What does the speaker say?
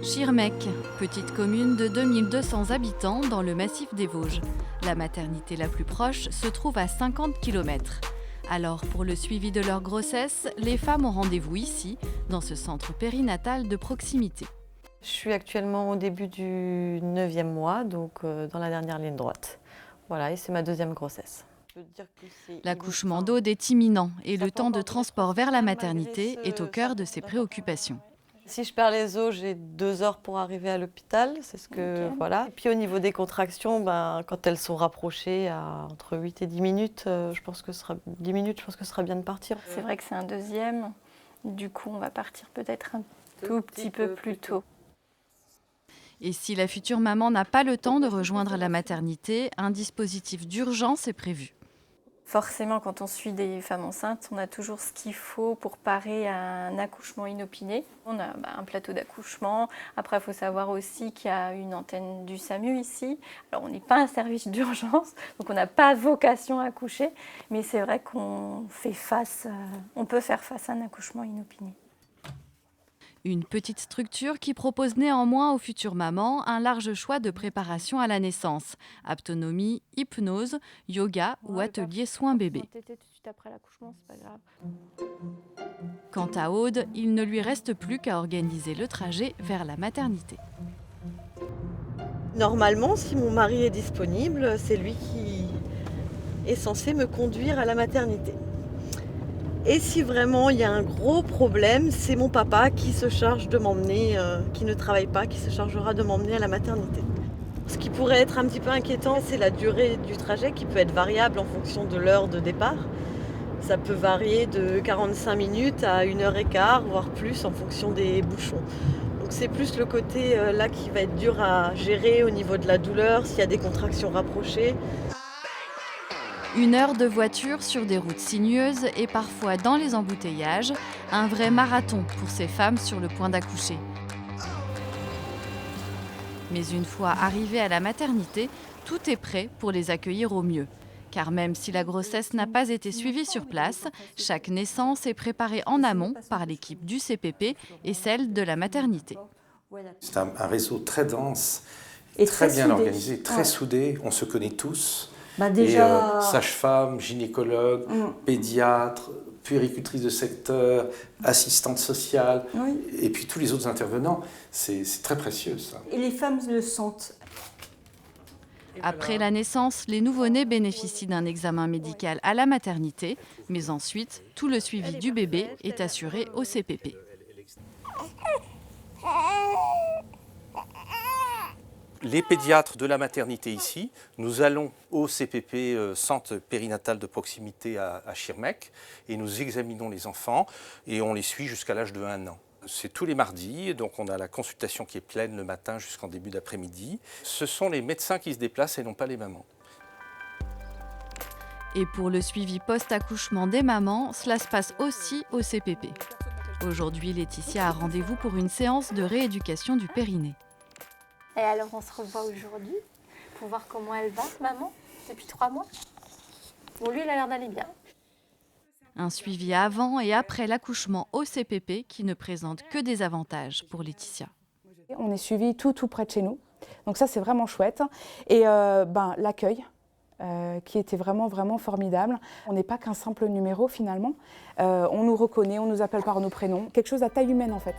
Schirmeck, petite commune de 2200 habitants dans le massif des Vosges. La maternité la plus proche se trouve à 50 km. Alors, pour le suivi de leur grossesse, les femmes ont rendez-vous ici, dans ce centre périnatal de proximité. Je suis actuellement au début du 9e mois, donc dans la dernière ligne droite. Voilà, et c'est ma 2e grossesse. L'accouchement d'Aude est imminent et le temps de transport vers la maternité est au cœur de ses préoccupations. Si je perds les os, j'ai 2 heures pour arriver à l'hôpital, c'est ce que voilà. Et puis au niveau des contractions, quand elles sont rapprochées à entre 8 et 10 minutes, je pense que ce sera bien de partir. C'est vrai que c'est un 2e, du coup on va partir peut-être un tout petit peu plus tôt. Et si la future maman n'a pas le temps de rejoindre la maternité, un dispositif d'urgence est prévu. Forcément, quand on suit des femmes enceintes, on a toujours ce qu'il faut pour parer à un accouchement inopiné. On a un plateau d'accouchement. Après, il faut savoir aussi qu'il y a une antenne du SAMU ici. Alors, on n'est pas un service d'urgence, donc on n'a pas vocation à accoucher. Mais c'est vrai qu'on peut faire face à un accouchement inopiné. Une petite structure qui propose néanmoins aux futures mamans un large choix de préparation à la naissance. Aptonomie, hypnose, yoga ou atelier soins bébés. Quant à Aude, il ne lui reste plus qu'à organiser le trajet vers la maternité. Normalement, si mon mari est disponible, c'est lui qui est censé me conduire à la maternité. Et si vraiment il y a un gros problème, c'est mon papa qui se charge de m'emmener, qui ne travaille pas, qui se chargera de m'emmener à la maternité. Ce qui pourrait être un petit peu inquiétant, c'est la durée du trajet qui peut être variable en fonction de l'heure de départ. Ça peut varier de 45 minutes à 1h15, voire plus en fonction des bouchons. Donc c'est plus le côté là qui va être dur à gérer au niveau de la douleur, s'il y a des contractions rapprochées. 1 heure de voiture sur des routes sinueuses et parfois dans les embouteillages, un vrai marathon pour ces femmes sur le point d'accoucher. Mais une fois arrivées à la maternité, tout est prêt pour les accueillir au mieux. Car même si la grossesse n'a pas été suivie sur place, chaque naissance est préparée en amont par l'équipe du CPP et celle de la maternité. C'est un réseau très dense, et très bien soudé. organisé, très soudé, on se connaît tous. Déjà... Sage-femme, gynécologue, pédiatre, puéricultrice de secteur, assistante sociale, et puis tous les autres intervenants, c'est très précieux ça. Et les femmes le sentent. Après la naissance, les nouveau-nés bénéficient d'un examen médical à la maternité, mais ensuite, tout le suivi du bébé est assuré au CPP. Les pédiatres de la maternité ici, nous allons au CPP, centre périnatal de proximité à Schirmeck, et nous examinons les enfants et on les suit jusqu'à l'âge de 1 an. C'est tous les mardis, donc on a la consultation qui est pleine le matin jusqu'en début d'après-midi. Ce sont les médecins qui se déplacent et non pas les mamans. Et pour le suivi post-accouchement des mamans, cela se passe aussi au CPP. Aujourd'hui, Laetitia a rendez-vous pour une séance de rééducation du périnée. Et alors on se revoit aujourd'hui pour voir comment elle va, maman, depuis 3 mois. Bon, lui, il a l'air d'aller bien. Un suivi avant et après l'accouchement au CPP qui ne présente que des avantages pour Laetitia. On est suivi tout près de chez nous, donc ça c'est vraiment chouette. Et l'accueil qui était vraiment formidable. On n'est pas qu'un simple numéro finalement, on nous reconnaît, on nous appelle par nos prénoms, quelque chose à taille humaine en fait.